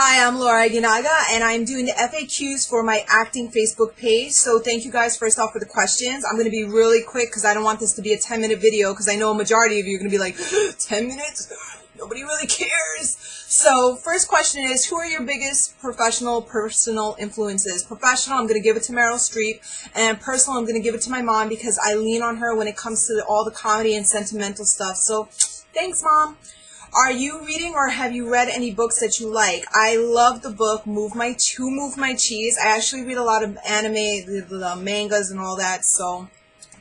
Hi, I'm Laura Aguinaga, and I'm doing the FAQs for my acting Facebook page. So thank you guys first off for the questions. I'm going to be really quick because I don't want this to be a 10-minute video because I know a majority of you are going to be like, 10 minutes? Nobody really cares. So first question is, who are your biggest professional, personal influences? Professional, I'm going to give it to Meryl Streep, and personal, I'm going to give it to my mom because I lean on her when it comes to all the comedy and sentimental stuff. So thanks, Mom. Are you reading or have you read any books that you like? I love the book Move My Cheese. I actually read a lot of anime, the mangas and all that, so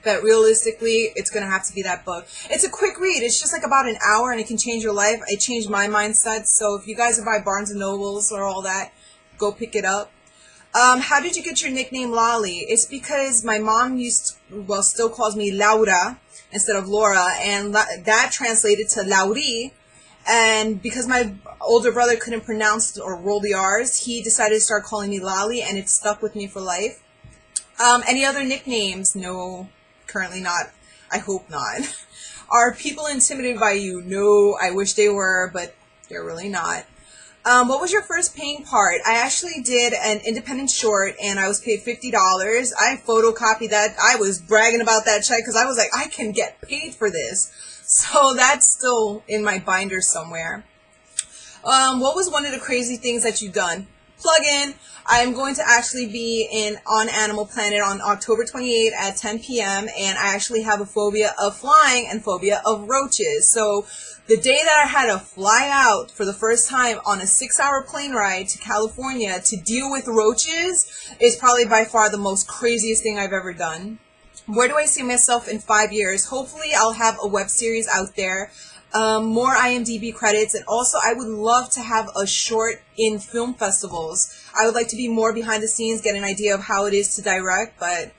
but realistically, it's going to have to be that book. It's a quick read. It's just like about an hour and it can change your life. It changed my mindset, so if you guys are by Barnes & Nobles or all that, go pick it up. How did you get your nickname Lolly? It's because my mom still calls me Laura instead of Laura, and that translated to Lauri. And because my older brother couldn't pronounce or roll the R's, he decided to start calling me Lolly, and it stuck with me for life. Any other nicknames? No, currently not. I hope not. Are people intimidated by you? No, I wish they were, but they're really not. What was your first paying part? I actually did an independent short, and I was paid $50. I photocopied that. I was bragging about that check because I was like, I can get paid for this. So that's still in my binder somewhere. What was one of the crazy things that you've done? Plug in. I'm going to actually be on Animal Planet on October 28th at 10 p.m. and I actually have a phobia of flying and phobia of roaches. So the day that I had to fly out for the first time on a 6-hour plane ride to California to deal with roaches is probably by far the most craziest thing I've ever done. Where do I see myself in 5 years? Hopefully I'll have a web series out there, more IMDb credits, and also I would love to have a short in film festivals. I would like to be more behind the scenes, get an idea of how it is to direct, but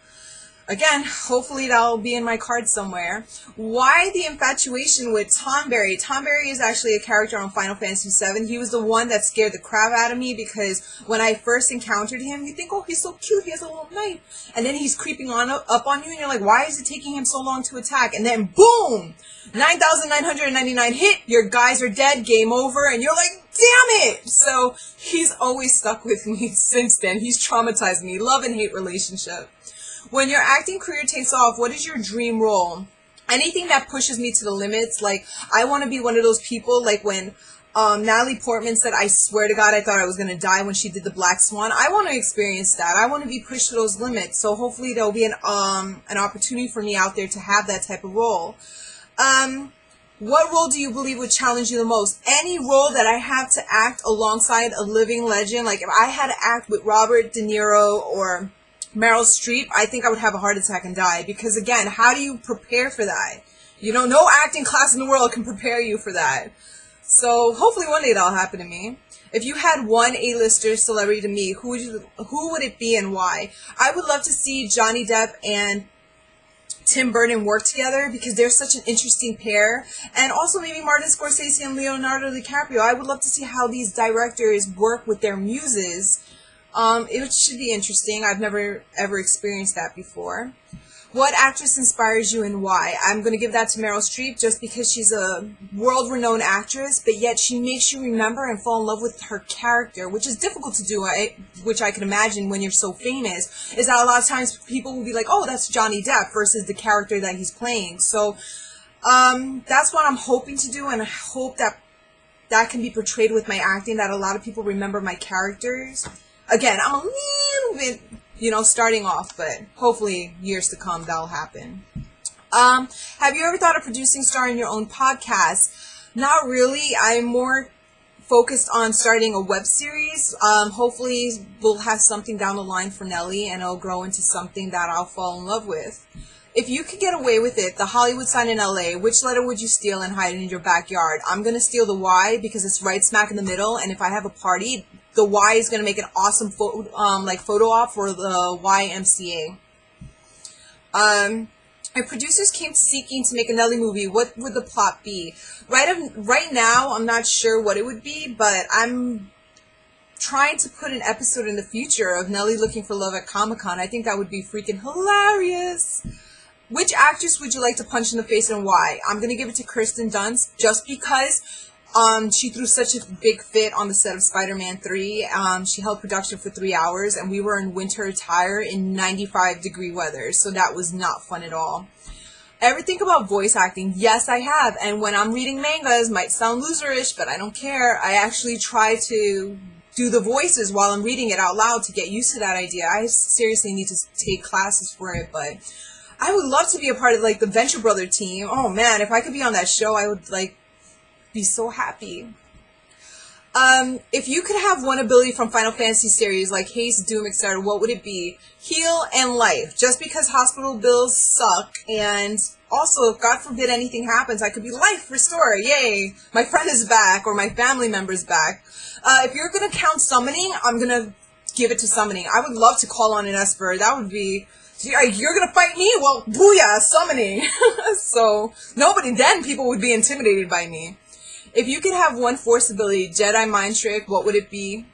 again, hopefully that'll be in my card somewhere. Why the infatuation with Tom Berry? Tom Berry is actually a character on Final Fantasy VII. He was the one that scared the crap out of me because when I first encountered him, you think, oh, he's so cute, he has a little knife. And then he's creeping up on you, and you're like, why is it taking him so long to attack? And then, boom! 9,999 hit, your guys are dead, game over, and you're like, damn it! So he's always stuck with me since then. He's traumatized me. Love and hate relationship. When your acting career takes off, what is your dream role? Anything that pushes me to the limits. Like, I want to be one of those people, like when Natalie Portman said, I swear to God, I thought I was going to die when she did the Black Swan. I want to experience that. I want to be pushed to those limits. So hopefully there'll be an opportunity for me out there to have that type of role. What role do you believe would challenge you the most? Any role that I have to act alongside a living legend. Like if I had to act with Robert De Niro or Meryl Streep, I think I would have a heart attack and die. Because again, how do you prepare for that? You know, no acting class in the world can prepare you for that. So hopefully one day that'll happen to me. If you had one A-lister celebrity to meet, who would it be and why? I would love to see Johnny Depp and Tim Burton work together because they're such an interesting pair. And also maybe Martin Scorsese and Leonardo DiCaprio. I would love to see how these directors work with their muses. It should be interesting. I've never ever experienced that before. What actress inspires you and why? I'm going to give that to Meryl Streep just because she's a world-renowned actress, but yet she makes you remember and fall in love with her character, which is difficult to do, which I can imagine when you're so famous, is that a lot of times people will be like, oh, that's Johnny Depp versus the character that he's playing. So that's what I'm hoping to do, and I hope that that can be portrayed with my acting, that a lot of people remember my characters. Again, I'm a little bit, starting off, but hopefully years to come that'll happen. Have you ever thought of starting your own podcast? Not really. I'm more focused on starting a web series. Hopefully we'll have something down the line for Nelly, and it'll grow into something that I'll fall in love with. If you could get away with it, the Hollywood sign in LA, which letter would you steal and hide in your backyard? I'm going to steal the Y because it's right smack in the middle, and if I have a party, the Y is going to make an awesome photo op for the YMCA. If producers came seeking to make a Nelly movie, what would the plot be? Right now, I'm not sure what it would be, but I'm trying to put an episode in the future of Nelly looking for love at Comic-Con. I think that would be freaking hilarious. Which actress would you like to punch in the face and why? I'm going to give it to Kirsten Dunst just because She threw such a big fit on the set of Spider-Man 3. She held production for 3 hours, and we were in winter attire in 95-degree weather, so that was not fun at all. Ever think about voice acting? Yes, I have, and when I'm reading mangas, might sound loserish, but I don't care. I actually try to do the voices while I'm reading it out loud to get used to that idea. I seriously need to take classes for it, but I would love to be a part of, like, the Venture Brother team. Oh man, if I could be on that show, I would, like, be so happy. If you could have one ability from Final Fantasy series, like Haste, Doom, etc., what would it be? Heal and life. Just because hospital bills suck, and also, if God forbid anything happens, I could be life restore. Yay! My friend is back, or my family member's back. If you're gonna count summoning, I'm gonna give it to summoning. I would love to call on an Esper. That would be... You're gonna fight me? Well, booyah, summoning. So, then people would be intimidated by me. If you could have one Force ability, Jedi Mind Trick, what would it be?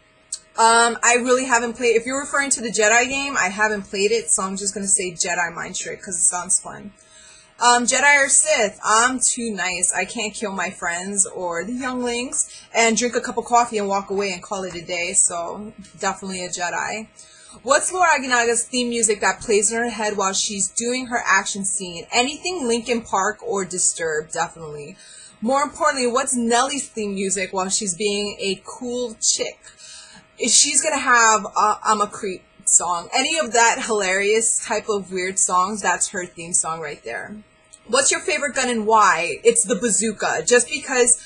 I really haven't played... If you're referring to the Jedi game, I haven't played it, so I'm just gonna say Jedi Mind Trick, because it sounds fun. Jedi or Sith? I'm too nice. I can't kill my friends or the younglings and drink a cup of coffee and walk away and call it a day, so definitely a Jedi. What's Laura Aguinaga's theme music that plays in her head while she's doing her action scene? Anything Linkin Park or Disturbed, definitely. More importantly, what's Nellie's theme music while she's being a cool chick? If she's gonna have I'm a Creep song. Any of that hilarious type of weird songs, that's her theme song right there. What's your favorite gun and why? It's the bazooka. Just because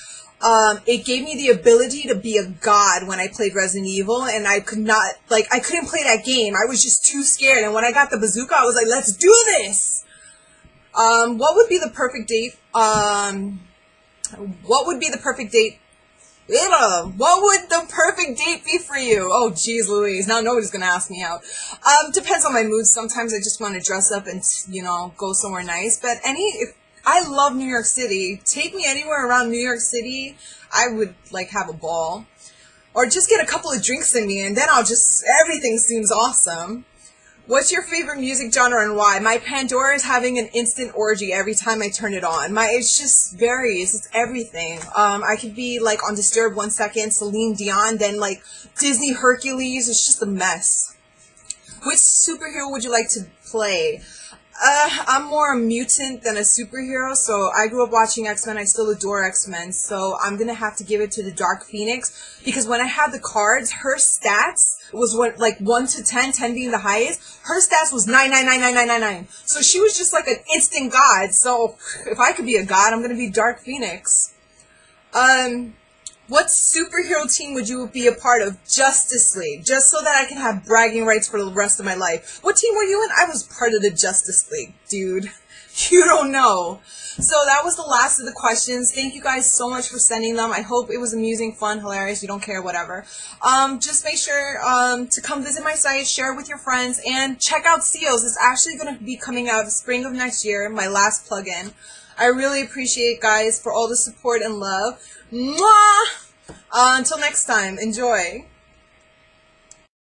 it gave me the ability to be a god when I played Resident Evil, and I couldn't play that game. I was just too scared, and when I got the bazooka, I was like, let's do this! What would be the perfect date? What would be the perfect date? What would the perfect date be for you? Oh, geez Louise, now nobody's gonna ask me out. Depends on my mood. Sometimes I just want to dress up and, you know, go somewhere nice. But I love New York City. Take me anywhere around New York City, I would, like, have a ball. Or just get a couple of drinks in me, and then everything seems awesome. What's your favorite music genre and why? My Pandora is having an instant orgy every time I turn it on. It just varies. It's everything. I could be, like, on Disturbed 1 second, Celine Dion, then, like, Disney Hercules. It's just a mess. Which superhero would you like to play? I'm more a mutant than a superhero, so I grew up watching X-Men. I still adore X-Men, so I'm gonna have to give it to the Dark Phoenix, because when I had the cards, her stats was like 1 to 10, 10 being the highest. Her stats was 9. So she was just like an instant god. So if I could be a god, I'm gonna be Dark Phoenix. What superhero team would you be a part of? Justice League, just so that I can have bragging rights for the rest of my life. What team were you in? I was part of the Justice League, dude. You don't know. So that was the last of the questions. Thank you guys so much for sending them. I hope it was amusing, fun, hilarious. You don't care, whatever. Just make sure to come visit my site, share it with your friends, and check out Seals. It's actually going to be coming out spring of next year, my last plugin. I really appreciate, guys, for all the support and love. Mwah! Until next time, enjoy.